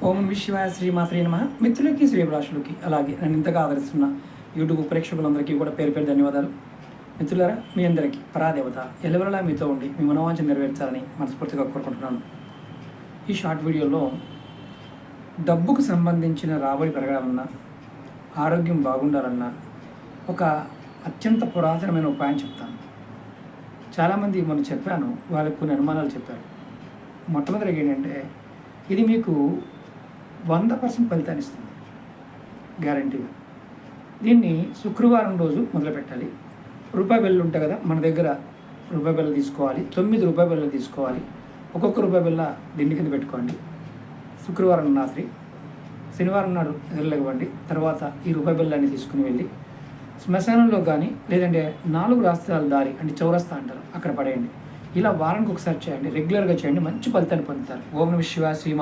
ఓం నమః శివాయ శ్రీమాత్రే నమః. మిత్రులకి శ్రీభిలాషులకి అలాగే నన్ను ఇంతగా ఆదరిస్తున్న యూట్యూబ్ ప్రేక్షకులందరికీ కూడా పేరు పేరు ధన్యవాదాలు. మిత్రులారా, మీ అందరికీ పరాదేవత ఎల్లవెల్లలా మీతో ఉండి మీ మనోవాంఛ నెరవేర్చాలని మనస్ఫూర్తిగా కోరుకుంటున్నాను. ఈ షార్ట్ వీడియోలో డబ్బుకు సంబంధించిన రాబడి పెరగాలన్నా, ఆరోగ్యం బాగుండాలన్నా ఒక అత్యంత పురాతనమైన ఉపాయం చెప్తాను. చాలామంది మనం చెప్పాను, వాళ్ళకు కొన్ని అనుమానాలు చెప్పారు. మొట్టమొదటిగా ఏంటంటే, ఇది మీకు 100% ఫలితాన్ని ఇస్తుంది, గ్యారంటీగా. దీన్ని శుక్రవారం రోజు మొదలు పెట్టాలి. రూపాయి బిళ్ళలు ఉంటాయి కదా, మన దగ్గర రూపాయి బిళ్ళలు తీసుకోవాలి. 9 రూపాయి బిళ్ళలు తీసుకోవాలి. ఒక్కొక్క రూపాయి బిళ్ళ దిండి కింద పెట్టుకోండి. శుక్రవారం రాత్రి, శనివారం నాడు నిద్రలేవండి. తర్వాత ఈ రూపాయి బిళ్ళని తీసుకుని వెళ్ళి శ్మశానంలో కానీ, లేదంటే 4 రాష్ట్రాల దారి అంటే చౌరస్తా అంటారు, అక్కడ పడేయండి. ఇలా వారానికి ఒకసారి చేయండి, రెగ్యులర్గా చేయండి, మంచి ఫలితాన్ని పొందుతారు. ఓం నమః శివాయ శ్రీమాత్రే